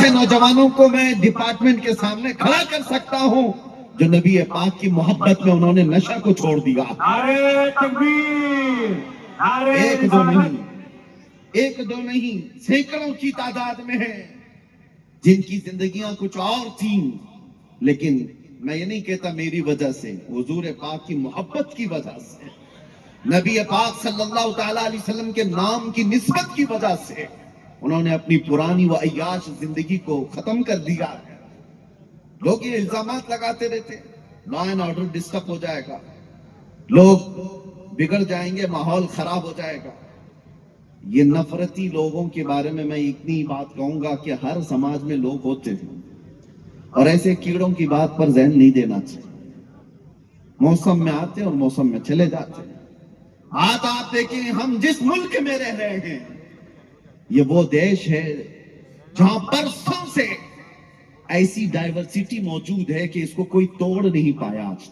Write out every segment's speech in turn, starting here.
نوجوانوں کو میں ڈپارٹمنٹ کے سامنے کھڑا کر سکتا ہوں جو نبی پاک کی محبت میں انہوں نے نشہ کو چھوڑ دیا. نعرہ تکبیر، نعرہ رسالت. ایک دو نہیں سینکڑوں کی تعداد میں ہیں جن کی زندگیاں کچھ اور تھیں، لیکن میں یہ نہیں کہتا میری وجہ سے، حضور پاک کی محبت کی وجہ سے، نبی پاک صلی اللہ تعالیٰ علیہ وسلم کے نام کی نسبت کی وجہ سے انہوں نے اپنی پرانی و عیاش زندگی کو ختم کر دیا. لوگ یہ الزامات لگاتے رہتے، لا اینڈ آرڈر ڈسٹرب ہو جائے گا، لوگ بگڑ جائیں گے، ماحول خراب ہو جائے گا. یہ نفرتی لوگوں کے بارے میں اتنی بات کہوں گا کہ ہر سماج میں لوگ ہوتے ہیں اور ایسے کیڑوں کی بات پر ذہن نہیں دینا چاہیے. موسم میں آتے اور موسم میں چلے جاتے. بات آپ دیکھیں، ہم جس ملک میں رہ رہے ہیں یہ وہ دیش ہے جہاں برسوں سے ایسی ڈائیورسٹی موجود ہے کہ اس کو کوئی توڑ نہیں پایا. آج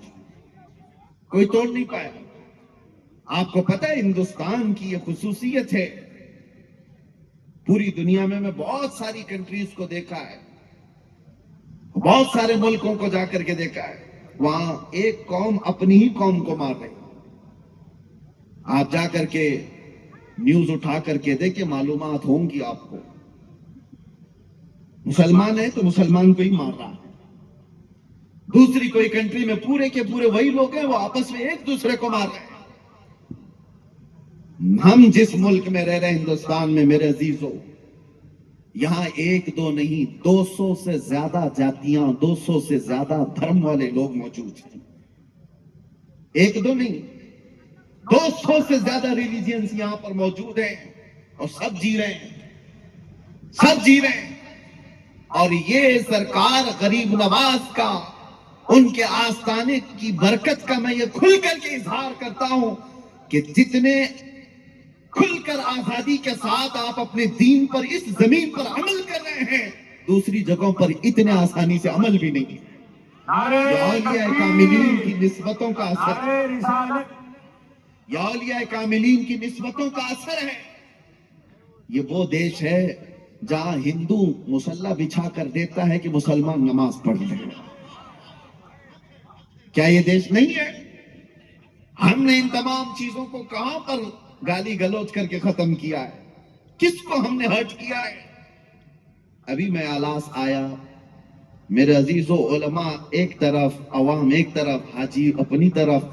کوئی توڑ نہیں پایا. آپ کو پتہ ہے ہندوستان کی یہ خصوصیت ہے، پوری دنیا میں بہت ساری کنٹریز کو دیکھا ہے، بہت سارے ملکوں کو جا کر کے دیکھا ہے، وہاں ایک قوم اپنی ہی قوم کو مار رہی. آپ جا کر کے نیوز اٹھا کر کے دیکھیں، معلومات ہوں گی آپ کو. مسلمان ہے تو مسلمان کو ہی مار رہا ہے. دوسری کوئی کنٹری میں پورے کے پورے وہی لوگ ہیں، وہ آپس میں ایک دوسرے کو مار رہے ہیں. ہم جس ملک میں رہ رہے ہیں ہندوستان میں میرے عزیزوں، یہاں ایک دو نہیں 200 سے زیادہ جاتیاں، 200 سے زیادہ دھرم والے لوگ موجود ہیں. ایک دو نہیں 200 سے زیادہ ریلیجنز یہاں پر موجود ہیں اور سب جی رہے ہیں، سب جی رہے ہیں. اور یہ سرکار غریب نواز کا، ان کے آستانے کی برکت کا میں یہ کھل کر کے اظہار کرتا ہوں کہ جتنے کھل کر آزادی کے ساتھ آپ اپنے دین پر اس زمین پر عمل کر رہے ہیں، دوسری جگہوں پر اتنے آسانی سے عمل بھی نہیں. یہ اولیاء کاملین کی نسبتوں کا اثر ہے. نعرہ رسالت. یہ اولیاء کاملین کی نسبتوں کا اثر ہے. یہ وہ دیش ہے جہاں ہندو مصلی بچھا کر دیتا ہے کہ مسلمان نماز پڑھ لیں. کیا یہ دیش نہیں ہے؟ ہم نے ان تمام چیزوں کو کہاں پر گالی گلوچ کر کے ختم کیا ہے؟ کس کو ہم نے ہرٹ کیا ہے؟ ابھی میں آلاس آیا، میرے عزیزو، علماء ایک طرف، عوام ایک طرف، حاجی اپنی طرف،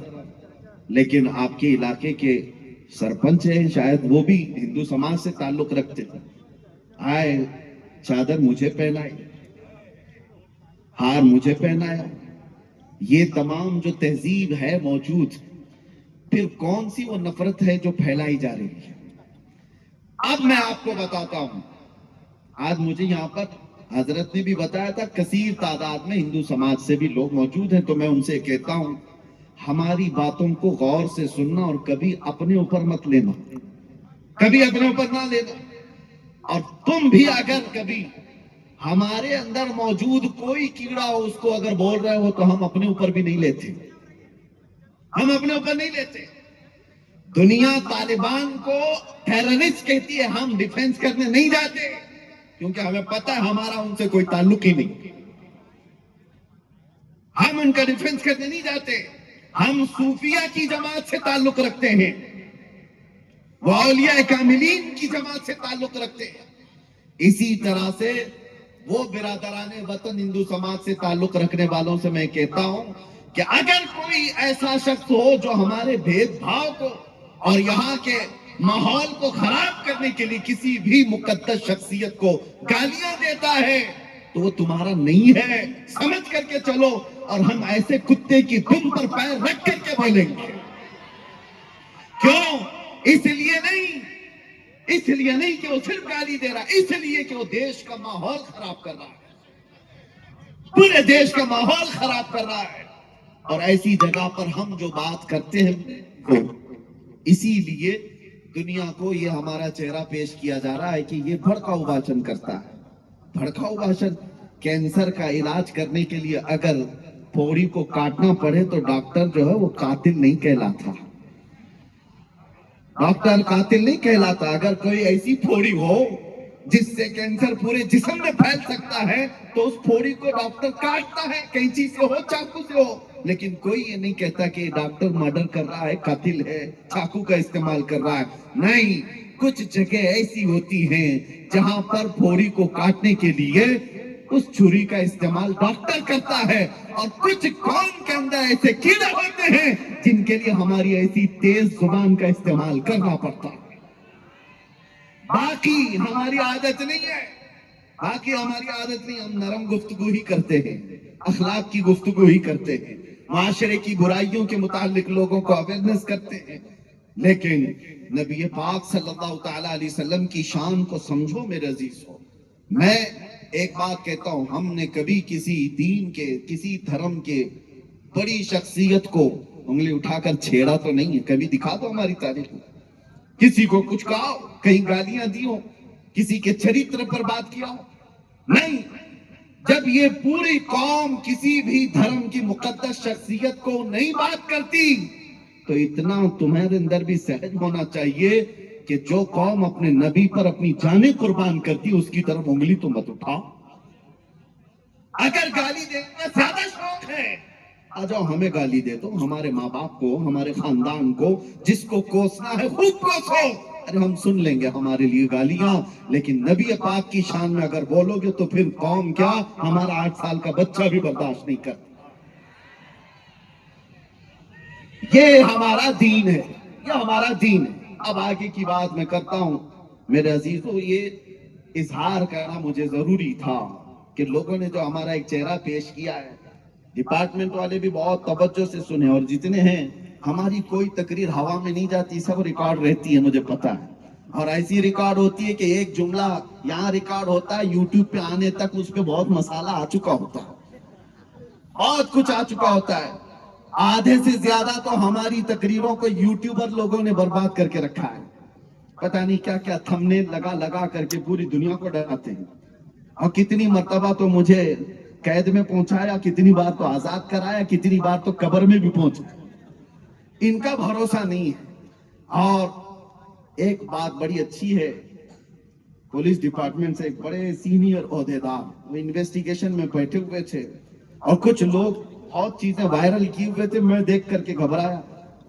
لیکن آپ کے علاقے کے سرپنچ ہیں، شاید وہ بھی ہندو سماج سے تعلق رکھتے ہیں. آئے، چادر مجھے پہنائی، ہار مجھے پہنایا. یہ تمام جو تہذیب ہے موجود، پھر کون سی وہ نفرت ہے جو پھیلائی جا رہی ہے؟ اب میں آپ کو بتاتا ہوں. آج مجھے یہاں پر حضرت نے بھی بتایا تھا کثیر تعداد میں ہندو سماج سے بھی لوگ موجود ہیں، تو میں ان سے کہتا ہوں ہماری باتوں کو غور سے سننا اور کبھی اپنے اوپر مت لینا، کبھی اپنے اوپر نہ لینا. اور تم بھی اگر کبھی ہمارے اندر موجود کوئی کیڑا ہو، اس کو اگر بول رہے ہو تو ہم اپنے اوپر بھی نہیں لیتے، ہم اپنے اوپر نہیں لیتے. دنیا طالبان کو ٹیررسٹ کہتی ہے، ہم ڈیفنس کرنے نہیں جاتے کیونکہ ہمیں پتہ ہے ہمارا ان سے کوئی تعلق ہی نہیں. ہم ان کا ڈیفنس کرنے نہیں جاتے. ہم صوفیہ کی جماعت سے تعلق رکھتے ہیں، وہ اولیاء کاملین کی جماعت سے تعلق رکھتے ہیں. اسی طرح سے وہ برادران وطن ہندو سماج سے تعلق رکھنے والوں سے میں کہتا ہوں کہ اگر کوئی ایسا شخص ہو جو ہمارے بھید بھاؤ کو اور یہاں کے ماحول کو خراب کرنے کے لیے کسی بھی مقدس شخصیت کو گالیاں دیتا ہے تو وہ تمہارا نہیں ہے، سمجھ کر کے چلو. اور ہم ایسے کتے کی دم پر پیر رکھ کر کے بولیں گے. کیوں؟ اس لیے نہیں کہ وہ صرف گالی دے رہا، اس لیے کہ وہ دیش کا ماحول خراب کر رہا ہے، پورے دیش کا ماحول خراب کر رہا ہے. اور ایسی جگہ پر ہم جو بات کرتے ہیں وہ اسی لیے دنیا کو یہ ہمارا چہرہ پیش کیا جا رہا ہے کہ یہ بھڑکاؤ بھاشن کرتا ہے. بھڑکاؤ بھاشن. کینسر کا علاج کرنے کے لیے اگر پھوڑی کو کاٹنا پڑے تو ڈاکٹر جو ہے وہ قاتل نہیں کہلاتا، ڈاکٹر قاتل نہیں کہلاتا. اگر کوئی ایسی پھوڑی ہو جس سے کینسر پورے جسم میں پھیل سکتا ہے تو اس پھوڑی کو ڈاکٹر کاٹتا ہے، کینچی سے ہو چاقو سے ہو، لیکن کوئی یہ نہیں کہتا کہ ڈاکٹر مرڈر کر رہا ہے، قاتل ہے، چاقو کا استعمال کر رہا ہے۔ نہیں، کچھ جگہ ایسی ہوتی ہیں جہاں پر پھوڑی کو کاٹنے کے لیے اس چھری کا استعمال ڈاکٹر کرتا ہے، اور کچھ قوم کے اندر ایسے کیڑے ہوتے ہیں جن کے لیے ہماری ایسی تیز زبان کا استعمال کرنا پڑتا ہے۔ باقی ہماری عادت نہیں ہے، ہم نرم گفتگو ہی کرتے ہیں، اخلاق کی گفتگو ہی کرتے ہیں، معاشرے کی برائیوں کے متعلق لوگوں کو اویئرنس کرتے ہیں، لیکن نبی پاک صلی اللہ تعالی علیہ وسلم کی شان کو سمجھو میرے عزیز ہو۔ میں ایک بات کہتا ہوں، ہم نے کبھی کسی دین کے، کسی دھرم کے بڑی شخصیت کو انگلی اٹھا کر چھیڑا تو نہیں ہے، کبھی دکھا دو ہماری تاریخ میں، کسی کو کچھ کہا ہو، کہیں گالیاں دی ہو، کسی کے چریتر پر بات کیا ہو؟ نہیں۔ جب یہ پوری قوم کسی بھی دھرم کی مقدس شخصیت کو نہیں بات کرتی تو اتنا تمہارے اندر بھی سہج ہونا چاہیے کہ جو قوم اپنے نبی پر اپنی جانیں قربان کرتی اس کی طرف انگلی تو مت اٹھاؤ۔ اگر گالی دینے کا زیادہ شوق ہے، آ جاؤ ہمیں گالی دے دو، ہمارے ماں باپ کو، ہمارے خاندان کو، جس کو کوسنا ہے خوب کوسو، ارے ہم سن لیں گے ہمارے لیے گالیاں، لیکن نبی پاک کی شان میں اگر بولو گے تو پھر قوم کیا، ہمارا 8 سال کا بچہ بھی برداشت نہیں کرتا۔ یہ ہمارا دین ہے، یہ ہمارا دین ہے۔ اب آگے کی بات میں کرتا ہوں میرے عزیزو، یہ اظہار کرنا مجھے ضروری تھا کہ لوگوں نے جو ہمارا ایک چہرہ پیش کیا ہے، ڈپارٹمنٹ والے بھی بہت توجہ سے سنے، اور جتنے ہیں، ہماری کوئی تقریر ہوا میں نہیں جاتی، سب ریکارڈ رہتی ہے، مجھے پتا ہے، اور ایسی ریکارڈ ہوتی ہے کہ ایک جملہ یہاں ریکارڈ ہوتا ہے، یوٹیوب پہ آنے تک اس پہ بہت مسالہ آ چکا ہوتا ہے، بہت کچھ آ چکا ہوتا ہے۔ آدھے سے زیادہ تو ہماری تقریروں کو یوٹیوبر لوگوں نے برباد کر کے رکھا ہے، پتہ نہیں کیا کیا تھمبنیل لگا لگا کر کے پوری دنیا کو ڈراتے ہیں، اور کتنی مرتبہ تو مجھے قید میں پہنچایا، کتنی بار تو آزاد کرایا، کتنی بار تو قبر میں بھی پہنچایا، ان کا بھروسہ نہیں ہے۔ اور ایک بات بڑی اچھی ہے، پولیس ڈپارٹمنٹ سے ایک بڑے سینئر عہدیدار وہ انویسٹیگیشن میں بیٹھے ہوئے تھے، اور کچھ لوگ بہت چیزیں وائرل کیے ہوئے تھے، میں دیکھ کر کے گھبرایا،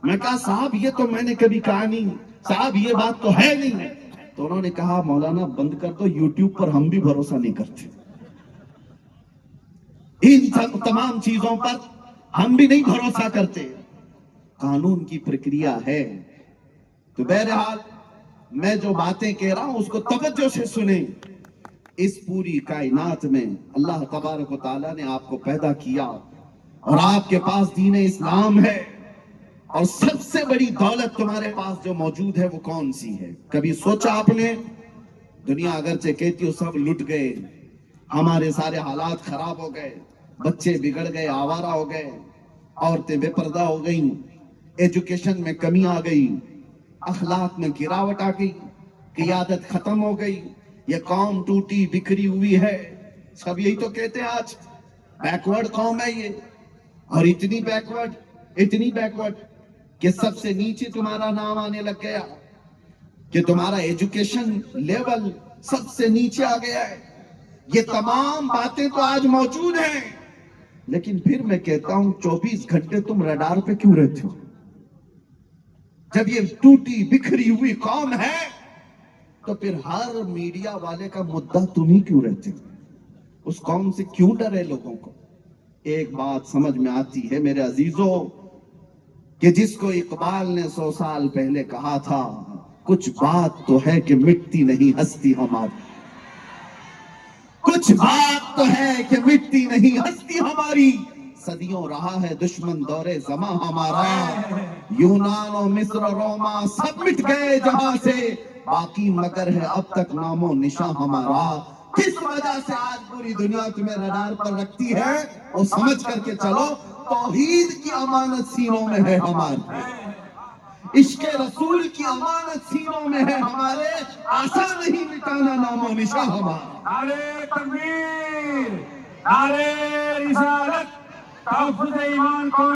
میں کہا صاحب یہ تو میں نے کبھی کہا نہیں، صاحب یہ بات تو ہے نہیں، تو انہوں نے کہا مولانا بند کر دو، یوٹیوب پر ہم بھی بھروسہ نہیں کرتے، ان تمام چیزوں پر ہم بھی نہیں بھروسہ کرتے، قانون کی پرکریا ہے۔ تو بہرحال میں جو باتیں کہہ رہا ہوں اس کو توجہ سے سنیں۔ اس پوری کائنات میں اللہ تبارک و تعالیٰ نے آپ کو پیدا کیا، اور آپ کے پاس دین اسلام ہے، اور سب سے بڑی دولت تمہارے پاس جو موجود ہے وہ کون سی ہے؟ کبھی سوچا آپ نے؟ دنیا اگرچہ کہتی ہو سب لٹ گئے، ہمارے سارے حالات خراب ہو گئے، بچے بگڑ گئے، آوارہ ہو گئے، عورتیں بے پردہ ہو گئیں، ایجوکیشن میں کمی آ گئی، اخلاق میں گراوٹ آ گئی، قیادت ختم ہو گئی، یہ قوم ٹوٹی بکھری ہوئی ہے، سب یہی تو کہتے ہیں آج، بیکورڈ قوم ہے یہ، اور اتنی بیکورڈ کہ سب سے نیچے تمہارا نام آنے لگ گیا، کہ تمہارا ایجوکیشن لیول سب سے نیچے آ گیا ہے۔ یہ تمام باتیں تو آج موجود ہیں، لیکن پھر میں کہتا ہوں 24 گھنٹے تم ریڈار پہ کیوں رہتے ہو؟ جب یہ ٹوٹی بکھری ہوئی قوم ہے تو پھر ہر میڈیا والے کا مدعا تم ہی کیوں رہتے ہو؟ اس قوم سے کیوں ڈرے لوگوں کو؟ ایک بات سمجھ میں آتی ہے میرے عزیزوں، کہ جس کو اقبال نے 100 سال پہلے کہا تھا، کچھ بات تو ہے کہ مٹتی نہیں ہستی ہماری، کچھ بات تو ہے کہ مٹتی نہیں ہستی ہماری، صدیوں رہا ہے دشمن دور زماں ہمارا، یونان و مصر و روما سب مٹ گئے جہاں سے، باقی مگر ہے اب تک نام و نشاں ہمارا۔ کس وجہ سے آج پوری دنیا تمہیں رڈار پر رکھتی ہے، اور سمجھ کر کے چلو توحید کی امانت سینوں میں ہے ہمارے، عشق رسول کی امانت سینوں میں ہے ہمارے، آسان نہیں مٹانا نام و نشاں ہمارا۔ نعرے تکبیر، نعرے رسالت، تحفظ ایمان کو